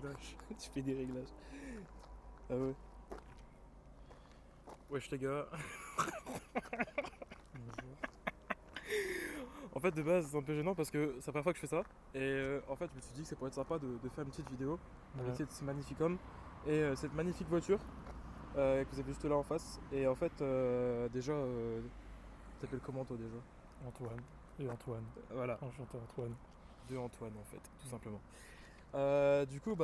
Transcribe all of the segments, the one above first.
réglages. Tu fais des réglages. Ah ouais. Wesh les gars. Bonjour. En fait de base c'est un peu gênant parce que c'est la première fois que je fais ça. Et en fait je me suis dit que ça pourrait être sympa de faire une petite vidéo avec Ouais. ce magnifique homme et cette magnifique voiture que vous avez juste là en face. Et en fait déjà tu t'appelles comment toi déjà? Antoine. Et Antoine. Voilà, Enchanté Antoine. de Antoine en fait, tout Mm. simplement. Du coup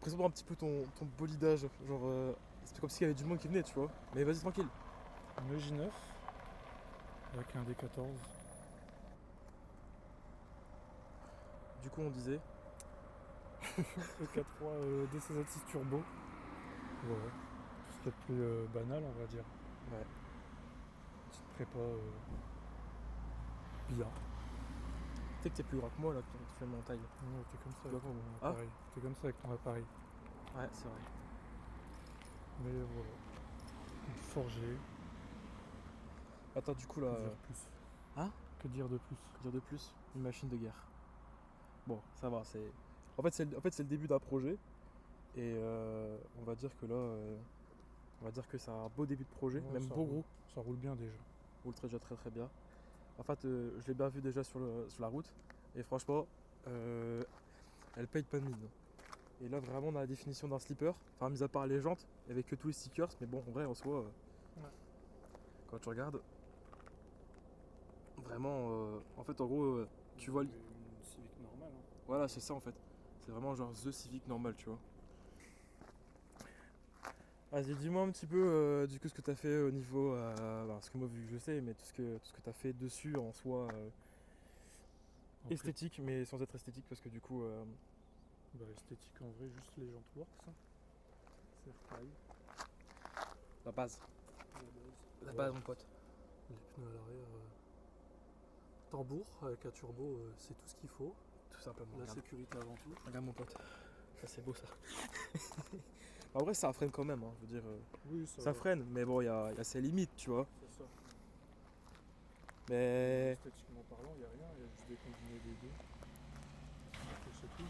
présente-moi un petit peu ton bolidage. Genre c'était comme s'il y avait du monde qui venait tu vois. Mais vas-y tranquille. Un EJ9 avec un D14. Du coup on disait. E4-3 D16 turbo. Voilà. Tout ce qui est le plus banal, on va dire. Ouais. Petite prépa bien. Tu sais que t'es plus grand que moi là, tu fais mon taille. Ouais, t'es comme ça Tu avec vois ton Ah appareil. T'es comme ça avec ton appareil. ouais, c'est vrai. Mais voilà. Une forgée. Attends, du coup Que là. dire plus Hein Que dire de plus Que dire de plus? Une machine de guerre. Bon, ça va, c'est. En fait, c'est le début d'un projet. Et on va dire que là. On va dire que c'est un beau début de projet, Ouais, même beau gros. ça roule bien déjà. Roule déjà très très bien. En fait, je l'ai bien vu déjà sur la route. Et franchement, elle paye pas de mine. Et là, vraiment, on a la définition d'un slipper. Enfin, mis à part les jantes, avec que tous les stickers. Mais bon, en vrai, en soi, Ouais. quand tu regardes, vraiment, en fait, en gros, tu vois. Une Civic normale. Hein. Voilà, c'est ça en fait. C'est vraiment genre The Civic normal, tu vois. Vas-y, dis-moi un petit peu du coup ce que t'as fait au niveau. Parce que moi, vu que je sais, mais tout ce que t'as fait dessus en soi Après, esthétique, mais sans être esthétique parce que du coup. bah, esthétique en vrai, juste les jantes works. Hein. Fairtail, La base. à la base. La Ouais. base, mon pote. Les pneus à l'arrière. Tambour avec un turbo, c'est tout ce qu'il faut. Tout simplement. La Regarde, sécurité avant tout. regarde mon pote. Ça, c'est beau ça. En vrai, ça freine quand même, hein, je veux dire. Oui, Ça freine, mais bon, il y a ses limites, tu vois. C'est ça. Mais. Esthétiquement parlant, il n'y a rien, il y a juste des combinés des deux. Après, c'est tout.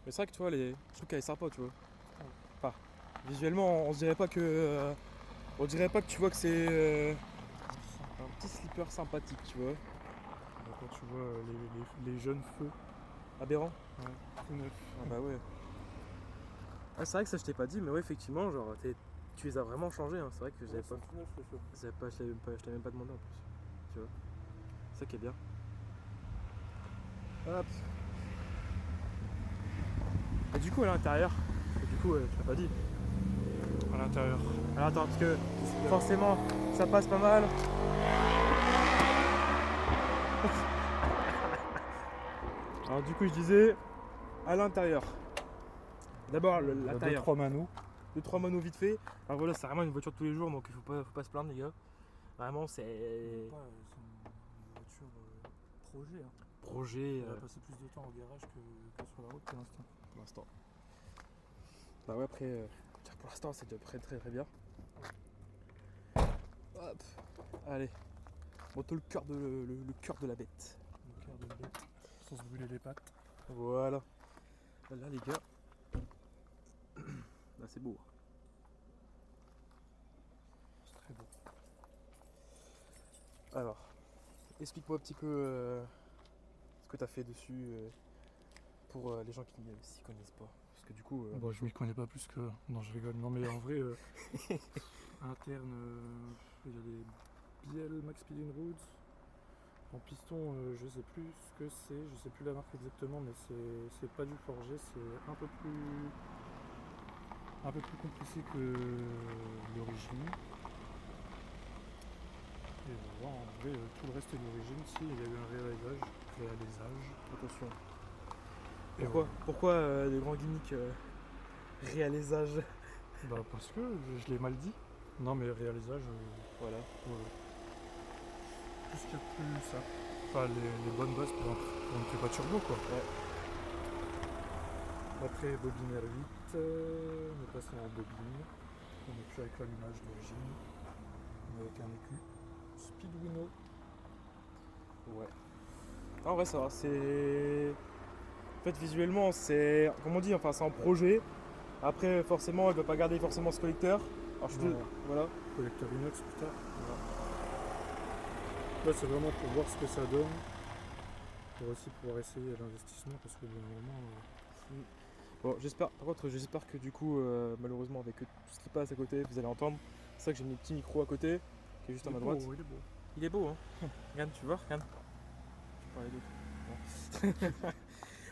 Mais c'est vrai que tu vois, je trouve qu'elle est sympa, tu vois. Ouais. Enfin, visuellement, on se dirait pas que. On dirait pas que tu vois que c'est. Un petit slipper sympathique, tu vois. Bah, quand tu vois les jeunes feux, Aberrant. ouais, tout neuf. Ah bah ouais. Ah, c'est vrai que ça je t'ai pas dit, mais ouais, effectivement, genre, tu les as vraiment changés, hein. C'est vrai que Ouais, ils sont tout neufs les feux. je t'avais même pas demandé en plus. Tu vois. C'est ça qui est bien. Hop. Et du coup, à l'intérieur, parce que du coup, tu l'as pas dit. À l'intérieur. Alors attends, parce que forcément, ça passe pas mal. Alors du coup, je disais, à l'intérieur. D'abord, l'intérieur. 2-3 manos. 2-3 monos vite fait. Alors voilà, c'est vraiment une voiture de tous les jours, donc il faut pas se plaindre, les gars. Vraiment, c'est. C'est une voiture projet. Hein. Projet Elle a passé plus de temps au garage que sur la route pour l'instant. pour l'instant. Bah ouais, après, pour l'instant, c'est déjà très très très bien. Hop, allez. Bon, le cœur le cœur de la bête. Le cœur de bête, sans se brûler les pattes. Voilà. Là, les gars. Là, c'est beau. C'est très beau. Alors, explique-moi un petit peu ce que tu as fait dessus pour les gens qui ne s'y connaissent pas. Parce que du coup. Bon, je m'y connais pas plus que. Non, je rigole. Non, mais en vrai, interne, il y a des Biel Max Speed Roots. En piston, je sais plus ce que c'est, je sais plus la marque exactement, mais c'est pas du forgé, c'est un peu plus compliqué que l'origine. Et voilà, en vrai, tout le reste est d'origine. Si, il y a eu un réalisage. Attention. Et Pourquoi des grands gimmicks réalisage? bah parce que je l'ai mal dit. Non mais réalisage, Voilà. tout ce qu'il y a de plus ça. Enfin les bonnes bases pour une prépa turbo quoi. Ouais. Après bobine R8, on est passé en bobine. On n'est plus avec l'allumage d'origine. On est avec un écu Speedwino. Ouais. En vrai, ça va. C'est. En fait, visuellement, c'est, comme on dit, enfin, c'est en projet. Après, forcément, elle ne va pas garder forcément ce collecteur. Alors, Voilà. voilà. Collecteur inox plus tard. Là, c'est vraiment pour voir ce que ça donne. Pour aussi pouvoir essayer l'investissement parce que vraiment. Bon, par contre, j'espère que du coup, malheureusement, avec tout ce qui passe à côté, vous allez entendre. C'est ça que j'ai mis le petit micro à côté, qui est juste à Il ma est beau, droite. il est beau. Il est beau, hein. Regarde, tu vois, regarde. Je vais parler d'autre. Bon.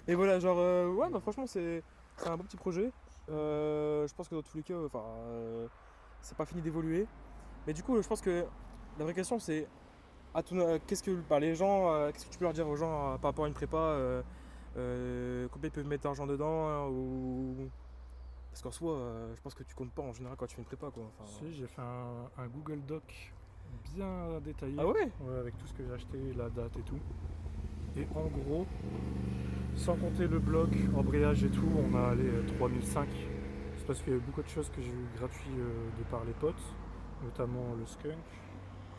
Mais voilà, genre, ouais, bah franchement, c'est un bon petit projet. Je pense que dans tous les cas, enfin, c'est pas fini d'évoluer. Mais du coup, je pense que la vraie question, c'est qu'est-ce que bah, les gens, qu'est-ce que tu peux leur dire aux gens par rapport à une prépa combien ils peuvent mettre d'argent dedans ou... Parce qu'en soi, je pense que tu comptes pas en général quand tu fais une prépa, quoi. Enfin, Si, j'ai fait un Google Doc bien détaillé. Ah ouais? Ouais, avec tout ce que j'ai acheté, la date et tout. Et en gros, sans compter le bloc, embrayage et tout, on a allé 3005. C'est parce qu'il y a eu beaucoup de choses que j'ai eu gratuit de par les potes, notamment le skunk,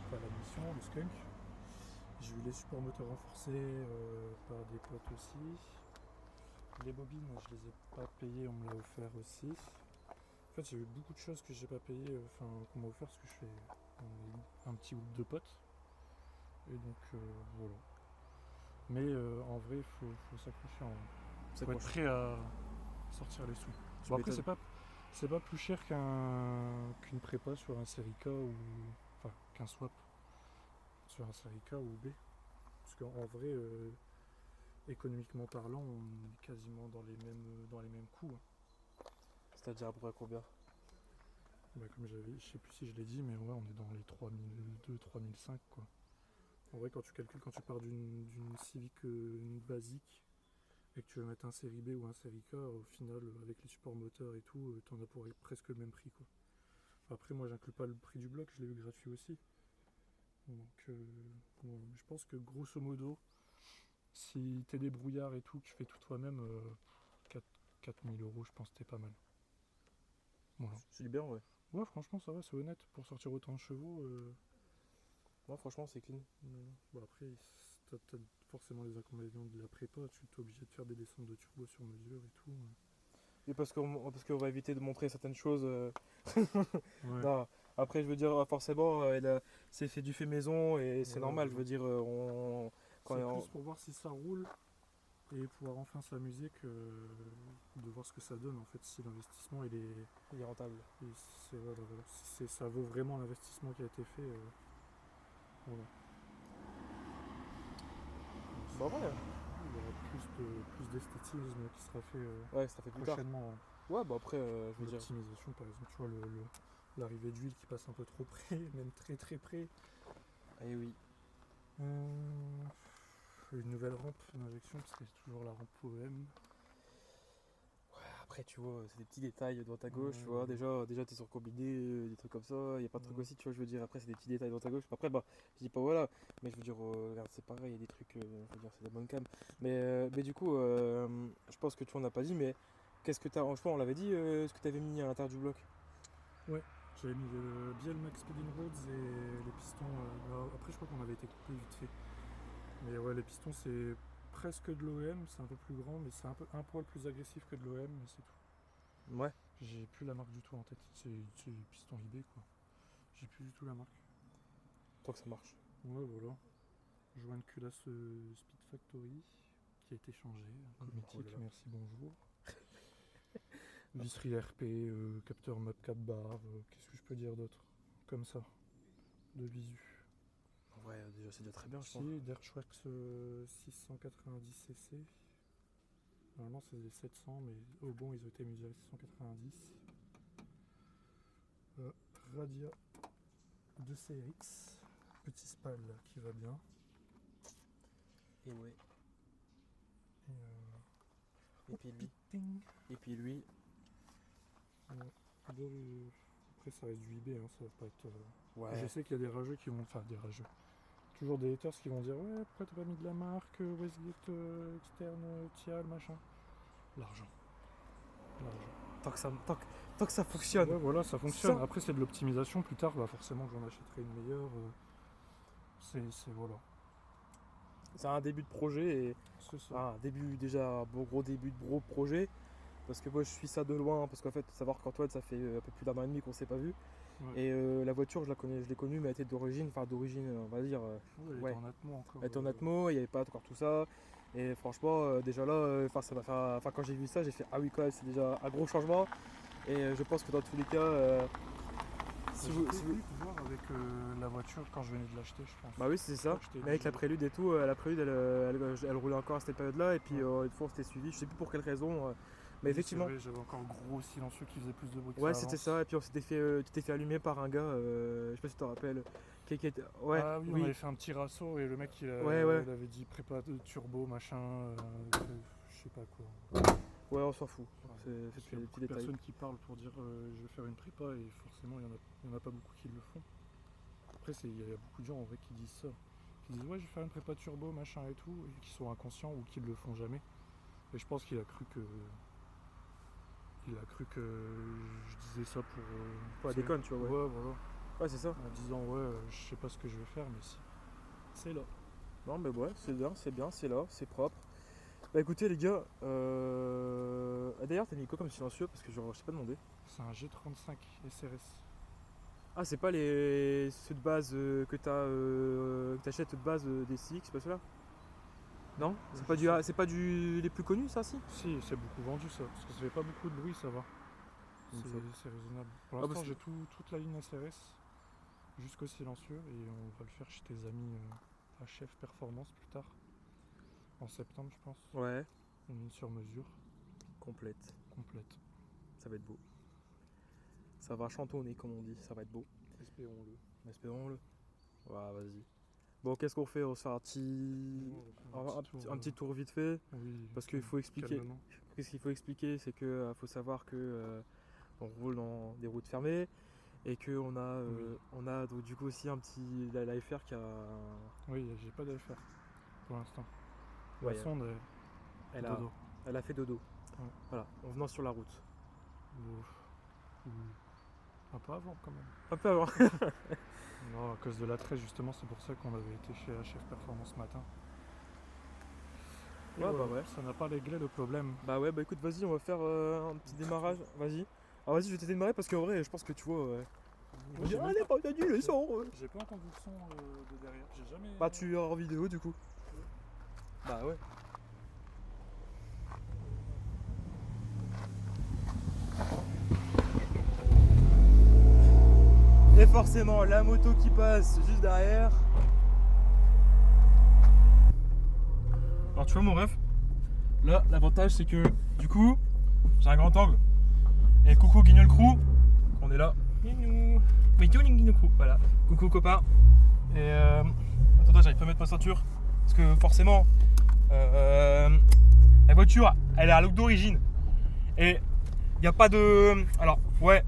enfin la mission, le skunk. J'ai eu les supports moteurs renforcés par des potes aussi. Les bobines, je les ai pas payées, on me l'a offert aussi. En fait, j'ai eu beaucoup de choses que j'ai pas payées, qu'on m'a offert parce que je fais un petit groupe de potes. Et donc voilà. Mais en vrai, il faut s'accrocher faut être prêt à sortir les sous. Bon, après, c'est pas plus cher qu'une prépa sur un série K ou. Enfin, qu'un swap sur un série K ou B. Parce qu'en vrai, économiquement parlant, on est quasiment dans les mêmes coûts. Hein. c'est-à-dire à peu près combien? Bah, comme je sais plus si je l'ai dit, mais ouais, on est dans les 3002, 3005 quoi. En vrai, quand tu calcules, quand tu pars d'une Civic basique et que tu veux mettre un série B ou un série K, au final, avec les supports moteurs et tout, t'en as pour presque le même prix quoi. Enfin, après, moi, j'inclus pas le prix du bloc, je l'ai eu gratuit aussi. Donc, bon, je pense que grosso modo, si t'es débrouillard et tout, que tu fais tout toi-même, 4000 euros, je pense que t'es pas mal. Voilà. C'est du bien, ouais. Ouais, franchement, ça va, c'est honnête. Pour sortir autant de chevaux. Moi, franchement, c'est clean. Bon, après, t'as forcément les inconvénients de la prépa. Tu es obligé de faire des descentes de turbo sur mesure et tout. Et parce qu'on va éviter de montrer certaines choses. Ouais. Non, après, je veux dire, forcément, c'est fait du fait maison et c'est Ouais, normal. Je voilà. veux dire, C'est plus pour voir si ça roule et pouvoir enfin s'amuser que de voir ce que ça donne en fait. Si l'investissement il il est rentable. voilà, si ça vaut vraiment l'investissement qui a été fait. Voilà. Bah ouais. Il y aura plus d'esthétisme qui sera fait Ouais, ça fait plus tard. prochainement. Ouais, bah après, je veux dire. L'optimisation, par exemple, tu vois l'arrivée d'huile qui passe un peu trop près, même très très près. Eh oui. Une nouvelle rampe d'injection, parce que c'est toujours la rampe OM. Après, tu vois, c'est des petits détails de droite à gauche, Ouais, tu vois. ouais. Déjà t'es sur combiné, des trucs comme ça. Il y a pas de trucs Ouais. aussi, tu vois. Je veux dire, après, c'est des petits détails de droite à gauche. Après, bah, je dis pas voilà, mais je veux dire, regarde, c'est pareil, il y a des trucs, je veux dire, c'est des bonnes cam. Mais du coup, je pense que tu en as pas dit, mais qu'est-ce que t'as, je pense, on l'avait dit, ce que t'avais mis à l'intérieur du bloc. Ouais, j'avais mis le Biel Max Speeding Roads et les pistons. Après, je crois qu'on avait été coupé vite fait. Mais ouais, les pistons, c'est presque de l'OM, c'est un peu plus grand, mais c'est un poil plus agressif que de l'OM, mais c'est tout. Ouais. J'ai plus la marque du tout en tête. C'est piston IB quoi. J'ai plus du tout la marque. Tant que ça marche. Ouais, voilà. Je vois une culasse Speed Factory qui a été changée. Cosmétique, là là. merci, bonjour. Visserie RP, capteur map 4 bar, qu'est-ce que je peux dire d'autre? Comme ça, de visu. Ouais, déjà, c'est déjà très bien, je pense. Si, Derschwax 690 cc. Normalement, c'est des 700, mais au bon, ils ont été mesurés 690. Radia de CRX. Petit spal qui va bien. Et ouais. Et, Et puis lui. ting. Et puis lui. Après, ça reste du IB, hein, ça va pas être. Ouais. Je sais qu'il y a des rageux qui vont. Enfin, des rageux. Toujours des haters qui vont dire ouais, pourquoi t'as pas mis de la marque, Westgate externe, Tial, machin. L'argent. Tant que ça fonctionne. Ouais, voilà, ça fonctionne. Ça- Après, c'est de l'optimisation. Plus tard, bah, forcément, j'en achèterai une meilleure. C'est voilà. c'est un début de projet et C'est ça. un début déjà gros début de gros projet. Parce que moi je suis ça de loin, parce qu'en fait, savoir qu'Antoine, ça fait un peu plus d'un an et demi qu'on s'est pas vu. Ouais. Et la voiture, je l'ai connue, mais elle était d'origine, on va dire, Ouais, elle ouais. était en Atmo encore. Elle était en Atmo, il n'y avait pas encore tout ça. Et franchement, déjà là, ça m'a fait, quand j'ai vu ça, j'ai fait ah oui, quand même, c'est déjà un gros changement. Et je pense que dans tous les cas, si vous, J'étais si vous- venu te voir avec la voiture quand je venais de l'acheter, je pense. bah oui, c'est ça. Je t'ai Mais avec dit- la prélude et tout, la prélude, elle roulait encore à cette période-là. Et puis Ouais. une fois, on s'était suivi, je sais plus pour quelle raison. Mais Oui, effectivement, c'est vrai, j'avais encore gros silencieux qui faisait plus de bruit que ouais, ça c'était avance. ça. Et puis on s'était fait, tu t'es fait allumer par un gars, je sais pas si tu te rappelles, qui était. Ouais, Ah oui, on avait fait un petit rasso et le mec Ouais, ouais. il avait dit prépa de turbo, machin, je sais pas quoi. Ouais, on s'en fout. Ouais. C'est Parce qu'il y des a petits beaucoup de détails. personnes qui parlent pour dire je vais faire une prépa et forcément il y en a pas beaucoup qui le font. Après il y a beaucoup de gens en vrai qui disent ça. Qui disent ouais je vais faire une prépa turbo machin et tout et qui sont inconscients ou qui le font jamais. Et je pense qu'il a cru que je disais ça pour Pour la tu sais, déconne, tu vois, ouais. ouais voilà. Ouais, c'est ça. En disant ouais je sais pas ce que je vais faire mais si. C'est là. Non, mais ouais, c'est bien, c'est là, c'est propre. Bah écoutez, les gars, d'ailleurs, t'as mis quoi comme silencieux? Parce que je t'ai pas demandé. C'est un G35 SRS. Ah, c'est pas ceux de base que t'achètes de base des CX, c'est pas ceux-là? Non? C'est pas les plus connus, ça, si? Si, c'est beaucoup vendu ça, parce que ça fait pas beaucoup de bruit, ça va. Donc C'est raisonnable. Pour Ah, l'instant, parce que- j'ai toute la ligne SRS jusqu'au silencieux et on va le faire chez tes amis à Chef Performance plus tard. En septembre, je pense. Ouais, Une ligne sur mesure, complète. complète. Ça va être beau. Ça va chantonner, comme on dit, ça va être beau. Espérons-le. Espérons-le. Ouais, vas-y. Bon, qu'est-ce qu'on fait? On se fait un petit tour vite fait. Oui, Parce qu'il faut expliquer. calmement. Qu'est-ce qu'il faut expliquer, c'est que faut savoir que on roule dans des routes fermées et que on a donc du coup aussi un petit la FR qui a Oui, j'ai pas d'affaire pour l'instant. Ouais, La sonde, dodo. elle a fait dodo. Ouais. Voilà, en venant sur la route. Oui. Un peu avant quand même. Un peu avant. Non, à cause de la 13 justement, c'est pour ça qu'on avait été chez Chef Performance ce matin. Et Ouais, voilà, bah ouais. Ça n'a pas réglé le problème. Bah ouais, bah écoute, vas-y, on va faire un petit démarrage. Vas-y. Alors vas-y, je vais te démarrer parce qu'en vrai, je pense que tu vois. On dit, J'ai même allez, pas entendu le son. J'ai pas entendu le son de derrière. J'ai jamais. Bah tu es en vidéo du coup. Bah ouais. Et forcément, la moto qui passe juste derrière. Alors tu vois mon ref, là l'avantage c'est que du coup j'ai un grand angle. Et coucou Guignol Crew, on est là. Guignou. Mais Guignol Crew, voilà. Coucou copain. Et attends, j'arrive pas à mettre ma ceinture. Parce que forcément la voiture elle est à look d'origine. Et il n'y a pas de. Alors ouais,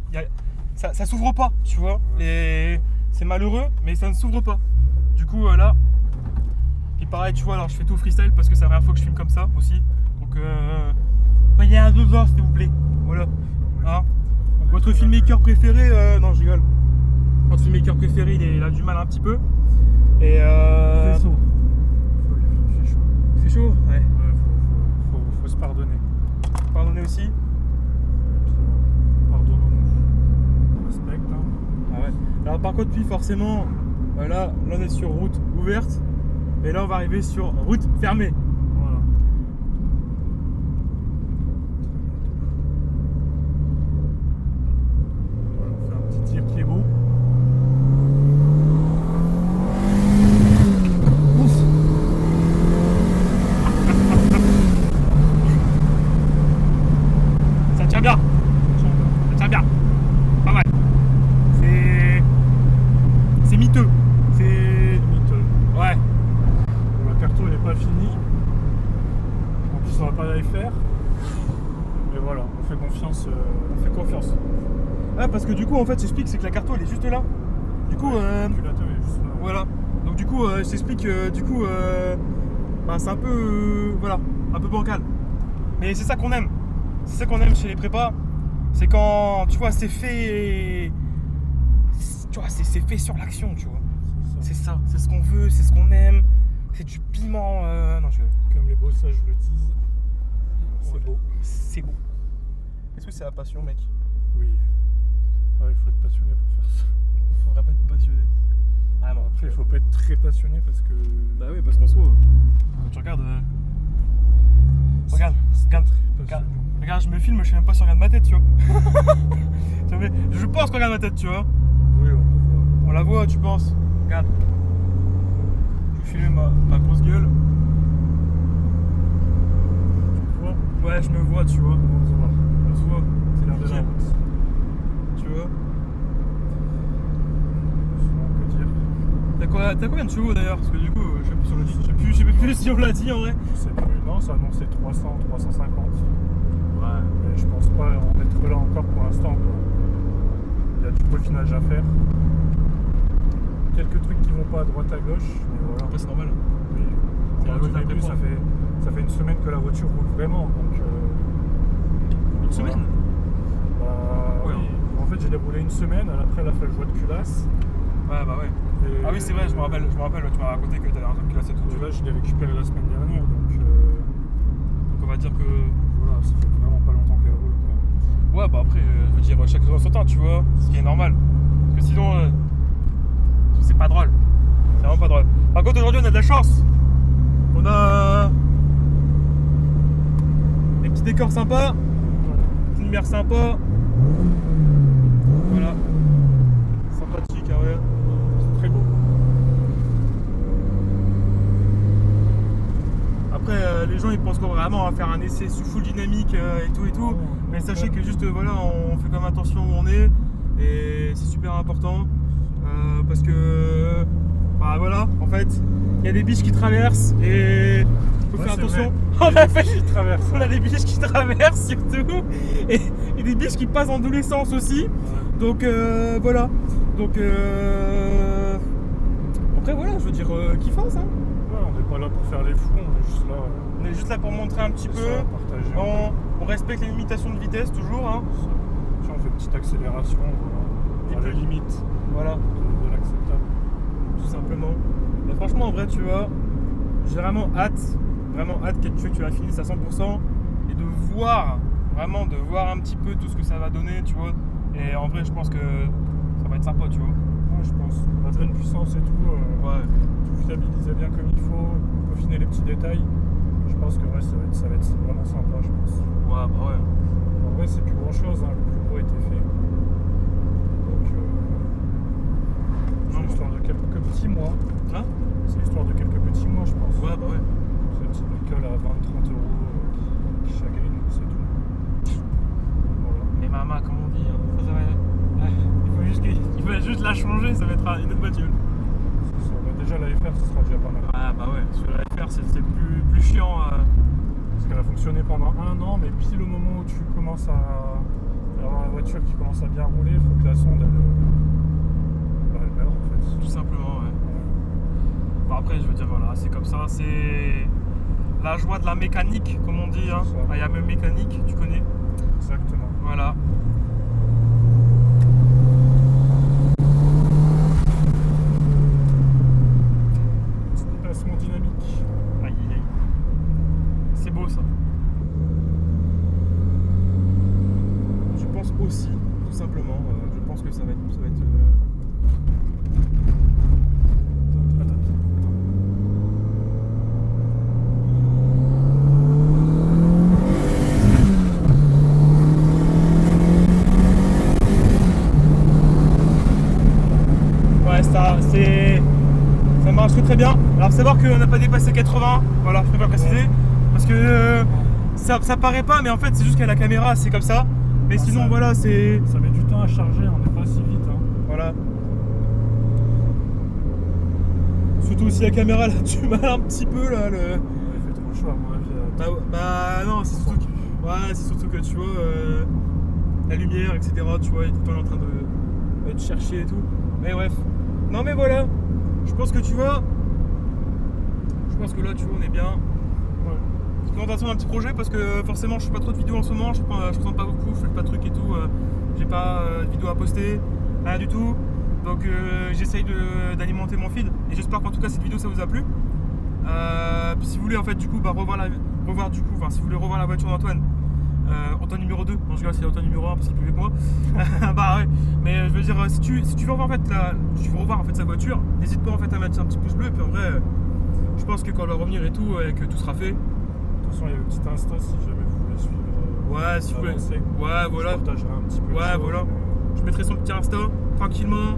ça s'ouvre pas, tu vois. C'est malheureux, mais ça ne s'ouvre pas. Du coup là. Et pareil, tu vois, alors je fais tout freestyle parce que c'est la première fois que je filme comme ça aussi. Donc, il y a un 2 heures s'il vous plaît. Voilà. Hein. Votre filmmaker préféré, non, je rigole. Votre filmmaker préféré, il a du mal un petit peu. Et Il fait chaud. Il fait chaud. Il fait chaud. Ouais. Ouais, faut se pardonner. Pardonnez aussi. Et puis, pardonnons-nous. On respecte. Hein. Ah ouais. Alors par contre, puis forcément, là on est sur route ouverte. Et là on va arriver sur route fermée. Voilà. On fait un petit tir qui est beau. Ça tient bien. Ça tient bien. Pas mal. C'est miteux. C'est. Miteux. Ouais. La carton n'est pas fini. En plus on va pas la faire. Mais voilà, on fait confiance. On fait confiance. Ah parce que du coup en fait j'explique c'est que la carto elle est juste là. Du coup Le calculateur est juste là. voilà. Donc du coup je t'explique du coup bah, c'est un peu voilà, un peu bancal. Mais c'est ça qu'on aime. C'est ça qu'on aime chez les prépas. C'est quand tu vois c'est fait. Tu vois c'est fait sur l'action, tu vois. C'est ça. C'est ça, c'est ce qu'on veut, c'est ce qu'on aime. C'est du piment. Non, Comme les beaux sages le disent, c'est Ouais. beau. C'est beau. Est-ce que c'est la passion, mec? Oui. Ouais, il faut être passionné pour faire ça. Faut vraiment être passionné. Ah non, Après, il faut pas être très passionné parce que. Bah oui, parce qu'en soi, quand tu regardes. Regarde, regarde, je me filme, je sais même pas si on regarde ma tête, tu vois. Je pense qu'on regarde ma tête, tu vois. Oui, on va voir. On la voit, tu penses? Regarde. Je vais filmer ma grosse gueule. Tu vois, Ouais, je me vois, tu vois. on se voit. On se voit. C'est l'heure de la nickel. route. Tu vois. Sinon, que dire? T'as combien de chevaux d'ailleurs? Parce que du coup, je sais plus si on l'a dit. Je sais plus si on l'a dit en vrai. Je sais plus. Non, ça annonçait 300, 350. Ouais. Mais je pense pas en être là encore pour l'instant, quoi. Il y a du peaufinage à faire. Quelques trucs qui vont pas à droite à gauche, mais voilà. Après, c'est normal. Oui. C'est la Au loi de la début, prépa. ça fait une semaine que la voiture roule vraiment, donc. Une voilà. semaine? Bah, Ouais, oui. En fait, j'ai déroulé une semaine, après elle a fait le joie de culasse. Ouais, bah ouais. Et- Ah oui, c'est vrai, je me rappelle, tu m'as raconté que t'avais un truc là, c'est tout. Et là, je l'ai récupéré la semaine dernière, donc Donc on va dire que. voilà, ça fait vraiment pas longtemps qu'elle roule, quoi. Ouais, bah après, je veux dire, chaque chose en son temps, tu vois, ce qui est normal. Parce que sinon, c'est pas drôle. C'est vraiment pas drôle. Par contre, aujourd'hui, on a de la chance. On a des petits décors sympas, une lumière sympa. Voilà. Sympathique, hein, ouais. C'est très beau. Après, les gens ils pensent qu'on va vraiment à faire un essai sous full dynamique et tout. Mais sachez que juste voilà, on fait quand même attention où on est et c'est super important parce que bah voilà, en fait, il y a des biches qui traversent et faut Ouais, faire c'est attention. vrai. On a fait, Qui traverse. on a des biches qui traversent surtout et des biches qui passent dans tous les sens aussi. Donc voilà. Donc après voilà, je veux dire qu'ils fassent hein. Ouais, on n'est pas là pour faire les fous, on est juste là. On est juste là pour montrer un petit C'est peu. ça, partager. On respecte les limitations de vitesse toujours. Hein. Si on fait une petite accélération, Et à la puis- limite Voilà, de l'acceptable. tout simplement. Mais franchement, en vrai, tu vois, j'ai vraiment hâte que tu la finisses à 100% et de voir un petit peu tout ce que ça va donner, tu vois. Et en vrai, je pense que ça va être sympa, tu vois. Ouais, je pense. La pleine puissance et tout, Ouais. tout fiabiliser bien comme il faut, peaufiner les petits détails. Je pense que ouais, ça va être vraiment sympa, je pense. Ouais, bah ouais. En vrai, c'est plus grand chose, hein, le plus gros a été fait. Donc, c'est Non, l'histoire de quelques petits mois. Hein? C'est l'histoire de quelques petits mois, je pense. Ouais, bah ouais. C'est une petite bricole à 20-30 euros qui chagrine, c'est tout. Voilà. Mais maman, comme on dit, hein, ça va. Il faut juste la changer, ça va être une autre voiture. C'est ça. Bah, déjà, la FR, ce sera déjà pas mal. Ah, bah ouais. Sur la FR, c'est plus chiant. Parce qu'elle a fonctionné pendant 1 an, mais pile au moment où tu commences à avoir la voiture qui commence à bien rouler, il faut que la sonde elle meure en fait. Tout simplement, ouais. Bon, après, je veux dire, voilà, c'est comme ça, c'est la joie de la mécanique, comme on dit. Hein. C'est ça. Il y a même mécanique, tu connais. Exactement. Voilà. Petit déplacement dynamique. Aïe, aïe, aïe. C'est beau ça. Je pense aussi, tout simplement, je pense que ça va être. Attends. Ouais, ça marche très bien. Alors, savoir qu'on n'a pas dépassé 80, voilà, je préfère préciser, parce que ça paraît pas, mais en fait, c'est juste qu'à la caméra, c'est comme ça. Mais Ah, sinon, ça- voilà, c'est. Ça met du temps à charger, on n'est pas si vite. Hein. Voilà. Surtout si la caméra elle a du mal un petit peu là. Il fait trop chaud à mon avis. Bah non, c'est surtout que, ouais, c'est surtout que tu vois la lumière, etc. Tu vois, il est tout le temps en train de chercher et tout. Mais bref. Non mais voilà. Je pense que tu vois. Je pense que là tu vois on est bien. Ouais. Présentation d'un petit projet parce que forcément je fais pas trop de vidéos en ce moment, je présente pas beaucoup, je fais pas de trucs et tout, j'ai pas de vidéos à poster, rien du tout. Donc j'essaye d'alimenter mon feed et j'espère qu'en tout cas cette vidéo ça vous a plu. Puis si vous voulez en fait du coup si vous voulez revoir la voiture d'Antoine, Antoine numéro 2, non je rigole, c'est Antoine numéro 1 parce qu'il est plus vieux que moi. Bah ouais, mais je veux dire si tu veux revoir en fait sa voiture, n'hésite pas en fait à mettre un petit pouce bleu et puis en vrai je pense que quand elle va revenir et tout et que tout sera fait. De toute façon, il y a le petit Insta si jamais vous voulez suivre. Ouais, si vous voulez. l'avancée. Ouais, voilà. Je partagerai un petit peu. Ouais, voilà. Je mettrai son petit Insta tranquillement.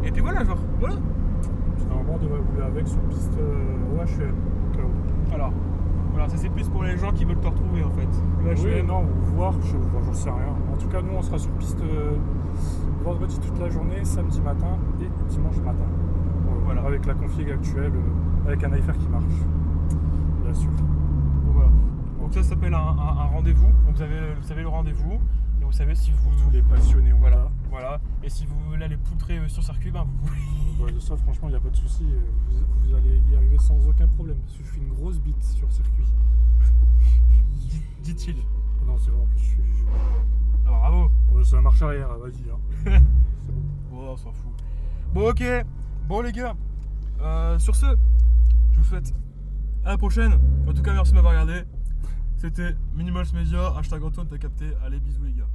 Et puis voilà, genre, voilà. Normalement, on devrait rouler avec sur piste OHL. Au cas où. Alors, voilà, ça c'est plus pour les gens qui veulent te retrouver en fait. Oui, non, ou voir, j'en sais rien. En tout cas, nous, on sera sur piste vendredi toute la journée, samedi matin et dimanche matin. Voilà. Avec la config actuelle, avec un iFair qui marche. Bien sûr. Donc voilà. Donc ça s'appelle un rendez-vous. Donc vous avez le rendez-vous. Et vous savez si vous. Pour tous les passionnés, Voilà. Et si vous voulez aller poutrer sur circuit, ben vous pouvez. De ça, franchement, il n'y a pas de souci. Vous allez y arriver sans aucun problème. Parce que je fais une grosse bite sur circuit. Dit-il. Non, c'est vrai, en plus, je suis. Alors bravo. C'est la marche arrière, vas-y. Hein. C'est bon. Oh, on s'en fout. Bon, ok. Bon, les gars. Sur ce, je vous souhaite à la prochaine. En tout cas, merci de m'avoir regardé. C'était Minimals Media. #Antoine, t'as capté. Allez, bisous, les gars.